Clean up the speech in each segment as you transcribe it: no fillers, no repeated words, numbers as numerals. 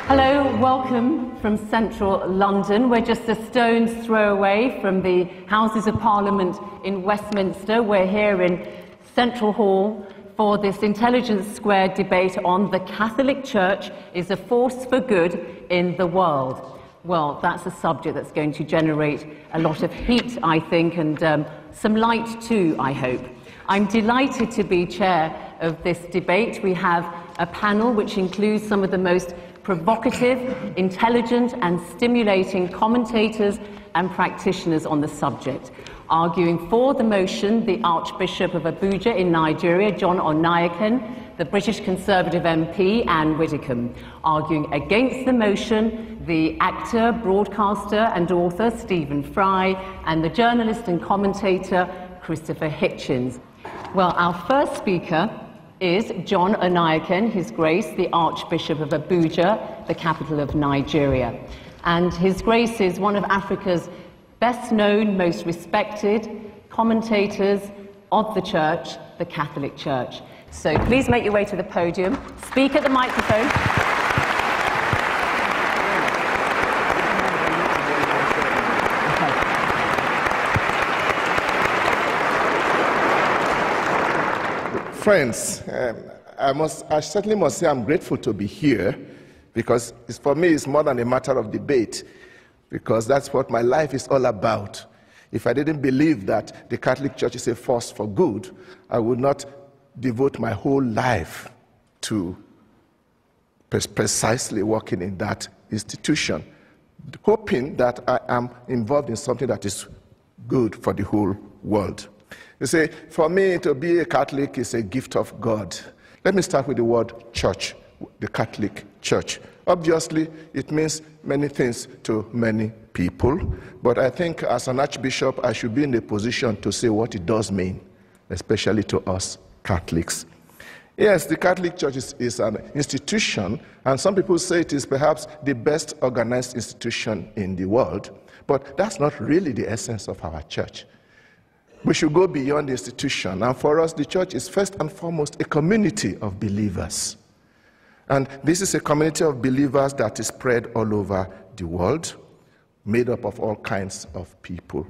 Hello, welcome from central London. We're just a stone's throw away from the Houses of Parliament in Westminster. We're here in Central Hall for this Intelligence Squared debate on the Catholic Church is a force for good in the world. Well, that's a subject that's going to generate a lot of heat, I think, and some light too, I hope. I'm delighted to be chair of this debate. We have a panel which includes some of the most provocative, intelligent and stimulating commentators and practitioners on the subject. Arguing for the motion, the Archbishop of Abuja in Nigeria, John Onayekan, the British Conservative MP, Anne Widdecombe. Arguing against the motion, the actor, broadcaster and author, Stephen Fry, and the journalist and commentator, Christopher Hitchens. Well, our first speaker is John Onayekan, His Grace, the Archbishop of Abuja, the capital of Nigeria. And His Grace is one of Africa's best known, most respected commentators of the Church, the Catholic Church. So please make your way to the podium, speak at the microphone. Friends, I certainly must say I'm grateful to be here, because for me it's more than a matter of debate, because that's what my life is all about. If I didn't believe that the Catholic Church is a force for good, I would not devote my whole life to precisely working in that institution, hoping that I am involved in something that is good for the whole world. You see, for me, to be a Catholic is a gift of God. Let me start with the word church, the Catholic Church. Obviously, it means many things to many people, but I think as an archbishop, I should be in a position to say what it does mean, especially to us Catholics. Yes, the Catholic Church is an institution, and some people say it is perhaps the best organized institution in the world, but that's not really the essence of our church. We should go beyond the institution, and for us, the church is first and foremost a community of believers. And this is a community of believers that is spread all over the world, made up of all kinds of people.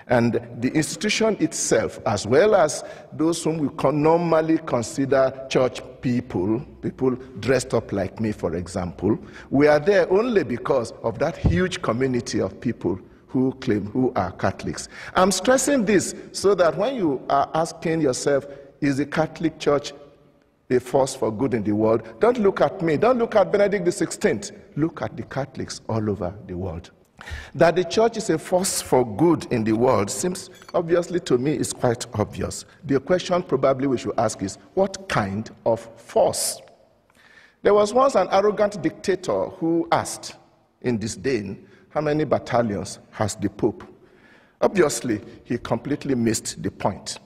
And the institution itself, as well as those whom we normally consider church people, people dressed up like me, for example, we are there only because of that huge community of people who are Catholics. I'm stressing this so that when you are asking yourself, is the Catholic Church a force for good in the world, don't look at me, don't look at Benedict XVI, look at the Catholics all over the world. That the church is a force for good in the world seems, obviously to me, is quite obvious. The question probably we should ask is, what kind of force? There was once an arrogant dictator who asked in disdain, how many battalions has the Pope? Obviously, he completely missed the point.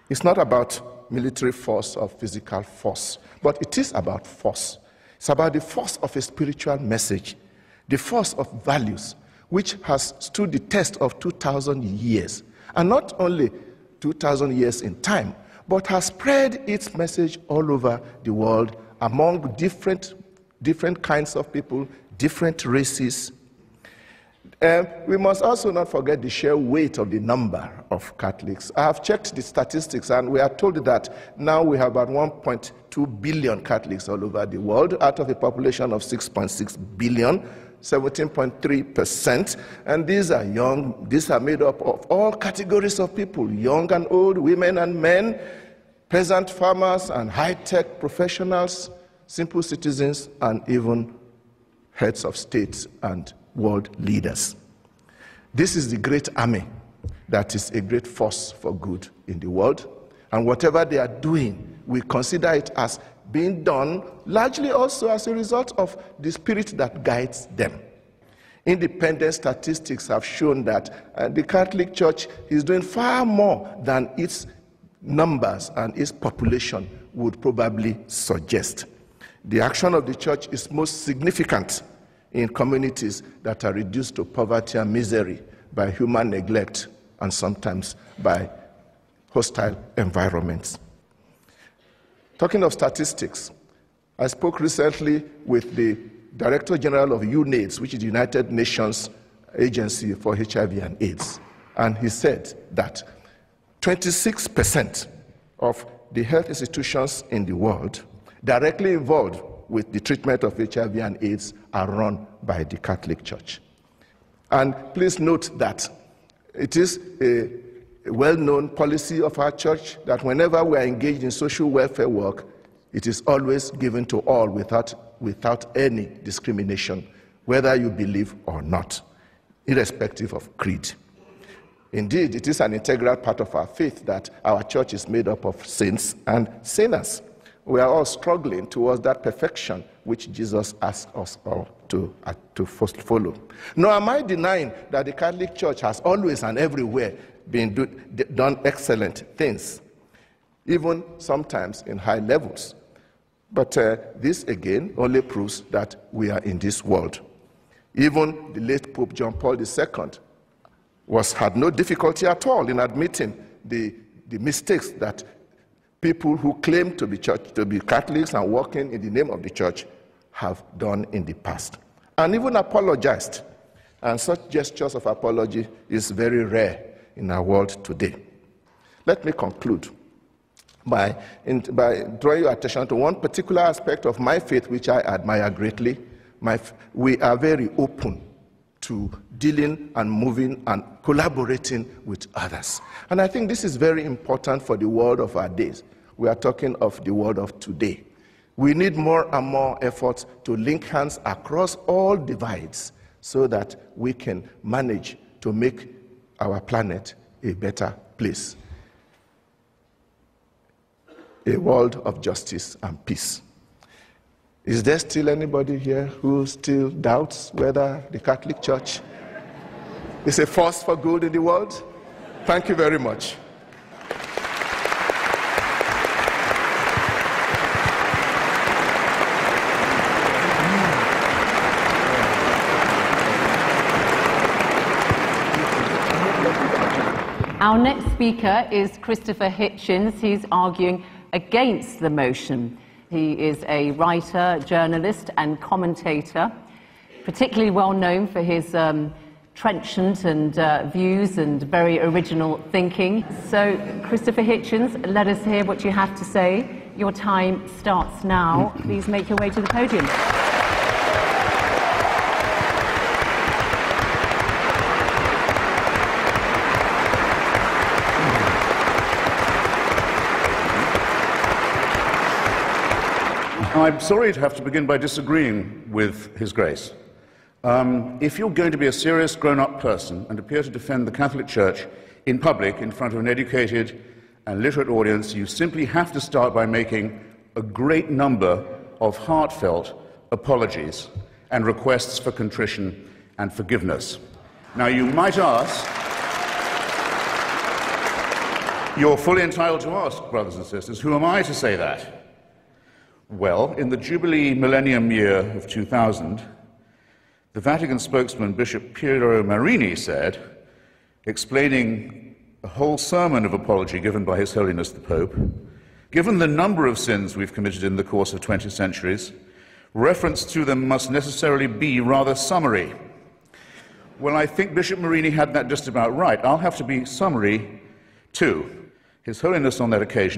It's not about military force or physical force, but it is about force. It's about the force of a spiritual message, the force of values, which has stood the test of 2,000 years. And not only 2,000 years in time, but has spread its message all over the world among different kinds of people, different races. We must also not forget the sheer weight of the number of Catholics. I have checked the statistics, and we are told that now we have about 1.2 billion Catholics all over the world, out of a population of 6.6 billion, 17.3%. And these are young, these are made up of all categories of people, young and old, women and men, peasant farmers and high-tech professionals, simple citizens, and even heads of states and world leaders. This is the great army that is a great force for good in the world, and whatever they are doing, we consider it as being done largely also as a result of the spirit that guides them. Independent statistics have shown that the Catholic Church is doing far more than its numbers and its population would probably suggest. The action of the Church is most significant in communities that are reduced to poverty and misery by human neglect and sometimes by hostile environments. Talking of statistics, I spoke recently with the Director General of UNAIDS, which is the United Nations Agency for HIV and AIDS, and he said that 26% of the health institutions in the world directly involved with the treatment of HIV and AIDS are run by the Catholic Church. And please note that it is a well-known policy of our church that whenever we are engaged in social welfare work, it is always given to all without any discrimination, whether you believe or not, irrespective of creed. Indeed, it is an integral part of our faith that our church is made up of saints and sinners. We are all struggling towards that perfection which Jesus asked us all to follow. Nor am I denying that the Catholic Church has always and everywhere done excellent things, even sometimes in high levels. But this again only proves that we are in this world. Even the late Pope John Paul II had no difficulty at all in admitting the mistakes that people who claim to be Catholics and working in the name of the church have done in the past, and even apologized. And such gestures of apology is very rare in our world today. Let me conclude by drawing your attention to one particular aspect of my faith which I admire greatly. We are very open to dealing and moving and collaborating with others. And I think this is very important for the world of our days. We are talking of the world of today. We need more and more efforts to link hands across all divides so that we can manage to make our planet a better place, a world of justice and peace. Is there still anybody here who still doubts whether the Catholic Church is a force for good in the world? Thank you very much. Our next speaker is Christopher Hitchens. He's arguing against the motion. He is a writer, journalist, and commentator, particularly well known for his trenchant and views and very original thinking. So, Christopher Hitchens, let us hear what you have to say. Your time starts now. Please make your way to the podium. I'm sorry to have to begin by disagreeing with His Grace. If you're going to be a serious grown-up person and appear to defend the Catholic Church in public in front of an educated and literate audience, you simply have to start by making a great number of heartfelt apologies and requests for contrition and forgiveness. Now, you might ask, you're fully entitled to ask, brothers and sisters, who am I to say that? Well, in the Jubilee Millennium Year of 2000, the Vatican spokesman, Bishop Piero Marini, said, explaining a whole sermon of apology given by His Holiness the Pope, given the number of sins we've committed in the course of 20 centuries, reference to them must necessarily be rather summary. Well, I think Bishop Marini had that just about right. I'll have to be summary too. His Holiness on that occasion